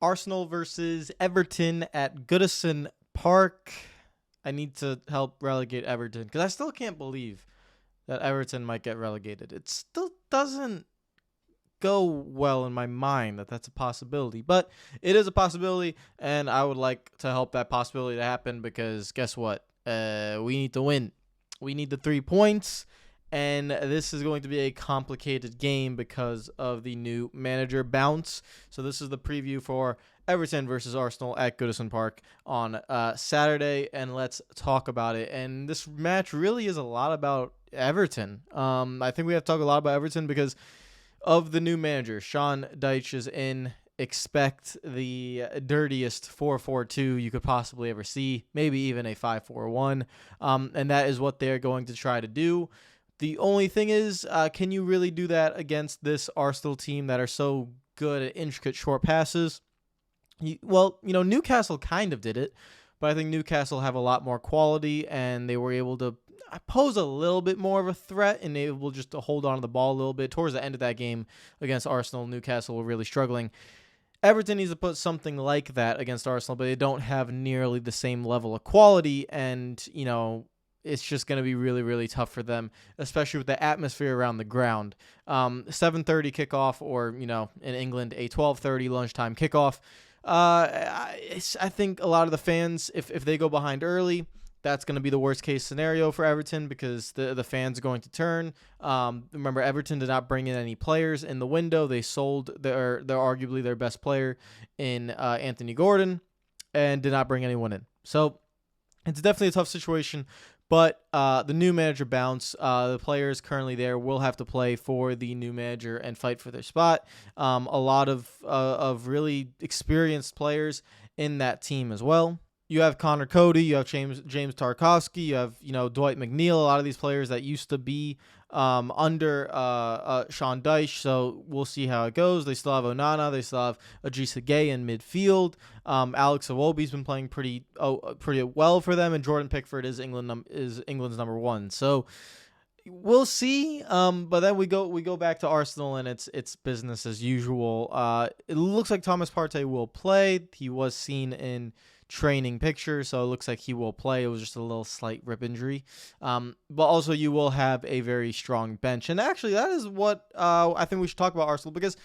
Arsenal versus Everton at Goodison Park. I need to help relegate Everton because I still can't believe that Everton might get relegated. It still doesn't go well in my mind that that's a possibility, but it is a possibility, and I would like to help that possibility to happen because guess what? We need to win. We need the 3 points, and this is going to be a complicated game because of the new manager bounce. So this is the preview for Everton versus Arsenal at Goodison Park on Saturday, and let's talk about it. And this match really is a lot about Everton. I think we have to talk a lot about Everton because of the new manager. Sean Dyche is in. Expect the dirtiest 4-4-2 you could possibly ever see, maybe even a 5-4-1, and that is what they're going to try to do. The only thing is, can you really do that against this Arsenal team that are so good at intricate short passes? Newcastle kind of did it, but I think Newcastle have a lot more quality, and they were able to pose a little bit more of a threat and able just to hold on to the ball a little bit. Towards the end of that game against Arsenal, Newcastle were really struggling. Everton needs to put something like that against Arsenal, but they don't have nearly the same level of quality, and, it's just going to be really, really tough for them, especially with the atmosphere around the ground. 7:30 kickoff, or, in England, a 12:30 lunchtime kickoff. I think a lot of the fans, if they go behind early, that's going to be the worst case scenario for Everton because the fans are going to turn. Remember, Everton did not bring in any players in the window. They sold their arguably their best player in Anthony Gordon and did not bring anyone in. So it's definitely a tough situation. But the new manager bounce, the players currently there will have to play for the new manager and fight for their spot. A lot of really experienced players in that team as well. You have Connor Cody, you have James Tarkowski, you have Dwight McNeil, a lot of these players that used to be under Sean Dyche, so we'll see how it goes. They still have Onana, they still have Idrissa Gueye in midfield. Alex Iwobi's been playing pretty well for them, and Jordan Pickford is England's number one. So we'll see. But then we go back to Arsenal, and it's business as usual. It looks like Thomas Partey will play. He was seen in training picture, so it looks like he will play. It was just a little slight rib injury. But also you will have a very strong bench. And actually that is what I think we should talk about Arsenal, because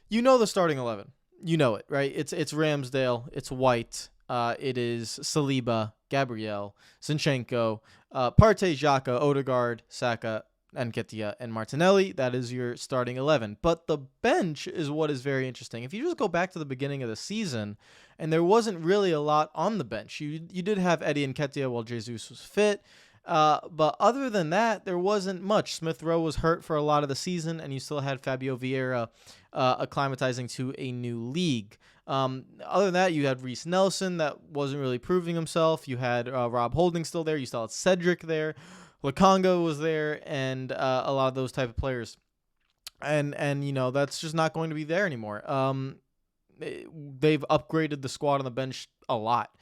the starting 11. You know it, right? It's Ramsdale, it's White, it is Saliba, Gabriel, Zinchenko, Partey, Xhaka, Odegaard, Saka, Nketiah, and Martinelli. That is your starting 11. But the bench is what is very interesting. If you just go back to the beginning of the season, and there wasn't really a lot on the bench. You did have Eddie Nketiah while Jesus was fit. But other than that, there wasn't much. Smith Rowe was hurt for a lot of the season, and you still had Fabio Vieira acclimatizing to a new league. Other than that, you had Reece Nelson that wasn't really proving himself. You had Rob Holding still there. You still had Cedric there. Lukonga was there, and a lot of those type of players. And that's just not going to be there anymore. They've upgraded the squad on the bench a lot.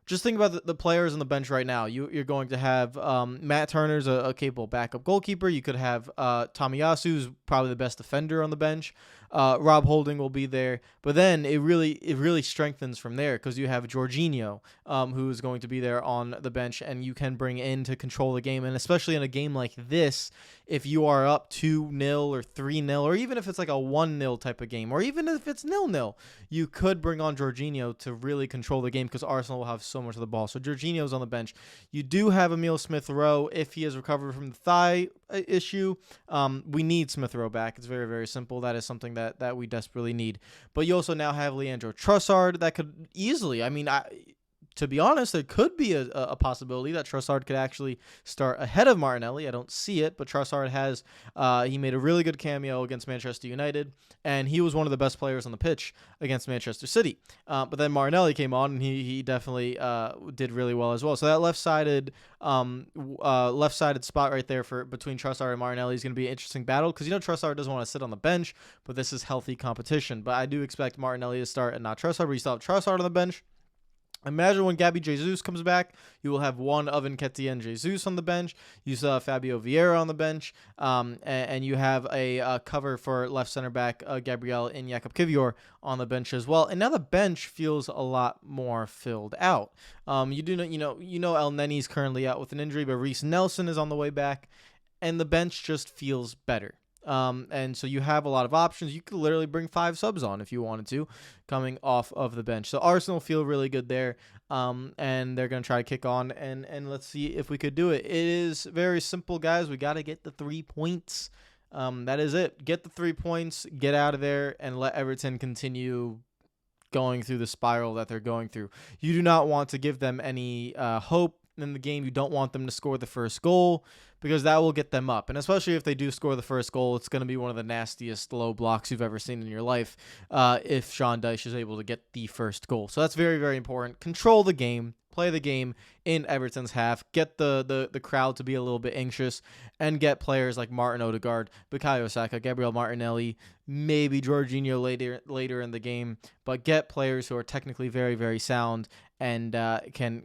Just think about the players on the bench right now. You're going to have Matt Turner's a capable backup goalkeeper. You could have Tomiyasu's probably the best defender on the bench. Rob Holding will be there, but then it really strengthens from there because you have Jorginho, who is going to be there on the bench, and you can bring in to control the game. And especially in a game like this, if you are up 2-0 or 3-0, or even if it's like a 1-0 type of game, or even if it's 0-0, you could bring on Jorginho to really control the game because Arsenal will have so much of the ball. So Jorginho's on the bench. You do have Emile Smith-Rowe if he has recovered from the thigh issue. We need Smith-Rowe back. It's very, very simple. That is something that we desperately need. But you also now have Leandro Trossard that could easily, to be honest, there could be a possibility that Trossard could actually start ahead of Martinelli. I don't see it, but Trossard he made a really good cameo against Manchester United, and he was one of the best players on the pitch against Manchester City. But then Martinelli came on, and he definitely did really well as well. So that left-sided spot right there between Trossard and Martinelli is going to be an interesting battle because Trossard doesn't want to sit on the bench, but this is healthy competition. But I do expect Martinelli to start and not Trossard, but you still have Trossard on the bench. Imagine when Gabby Jesus comes back, you will have one of Nketiah and Jesus on the bench. You still have Fabio Vieira on the bench, and you have a cover for left center back Gabriel and Jakub Kivior on the bench as well. And now the bench feels a lot more filled out. You do know, El Neni's currently out with an injury, but Reece Nelson is on the way back, and the bench just feels better. And so you have a lot of options. You could literally bring 5 subs on if you wanted to, coming off of the bench. So Arsenal feel really good there, and they're going to try to kick on, and let's see if we could do it. It is very simple, guys. We got to get the 3 points. That is it. Get the 3 points, get out of there, and let Everton continue going through the spiral that they're going through. You do not want to give them any hope in the game. You don't want them to score the first goal, because that will get them up. And especially if they do score the first goal, it's going to be one of the nastiest low blocks you've ever seen in your life if Sean Dyche is able to get the first goal. So that's very, very important. Control the game. Play the game in Everton's half. Get the crowd to be a little bit anxious, and get players like Martin Odegaard, Bukayo Saka, Gabriel Martinelli, maybe Jorginho later in the game, but get players who are technically very, very sound and can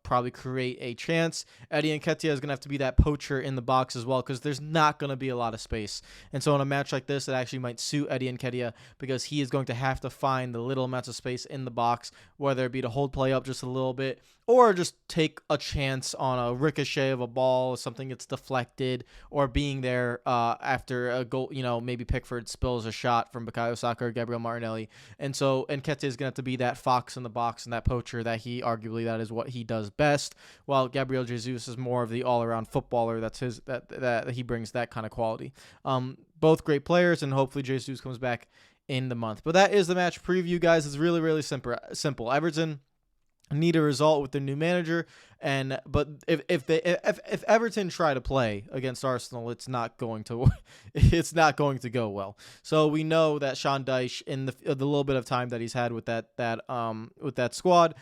probably create a chance. Eddie Nketiah is going to have to be that poacher in the box as well, because there's not going to be a lot of space. And so in a match like this, it actually might suit Eddie Nketiah, because he is going to have to find the little amounts of space in the box, whether it be to hold play up just a little bit, or just take a chance on a ricochet of a ball, something gets deflected, or being there after a goal. Maybe Pickford spills a shot from Bukayo Saka or Gabriel Martinelli. And so Nketiah is going to have to be that fox in the box and that poacher that that is what he does best, while Gabriel Jesus is more of the all-around footballer. That's that he brings that kind of quality. Both great players, and hopefully Jesus comes back in the month. But that is the match preview, guys. It's really, really simple. Everton need a result with their new manager, but if Everton try to play against Arsenal, it's not going to go well. So we know that Sean Dyche, in the little bit of time that he's had with that squad,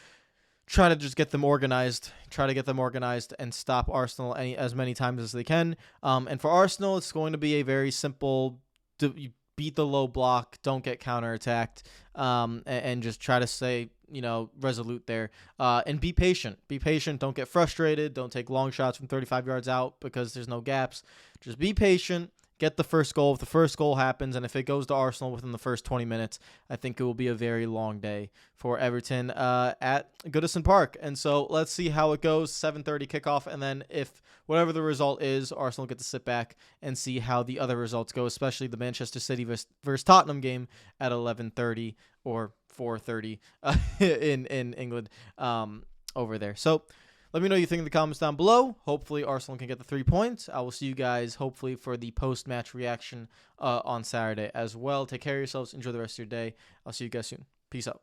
try to just get them organized, and stop Arsenal as many times as they can. And for Arsenal, it's going to be a very simple: beat the low block, don't get counterattacked, and just try to stay resolute there, and be patient. Don't get frustrated. Don't take long shots from 35 yards out because there's no gaps. Just be patient. Get the first goal. If the first goal happens, and if it goes to Arsenal within the first 20 minutes, I think it will be a very long day for Everton at Goodison Park. And so let's see how it goes. 7:30 kickoff, and then if whatever the result is, Arsenal get to sit back and see how the other results go, especially the Manchester City versus Tottenham game at 11:30 or 4:30 in England over there. So let me know what you think in the comments down below. Hopefully Arsenal can get the 3 points. I will see you guys hopefully for the post-match reaction on Saturday as well. Take care of yourselves. Enjoy the rest of your day. I'll see you guys soon. Peace out.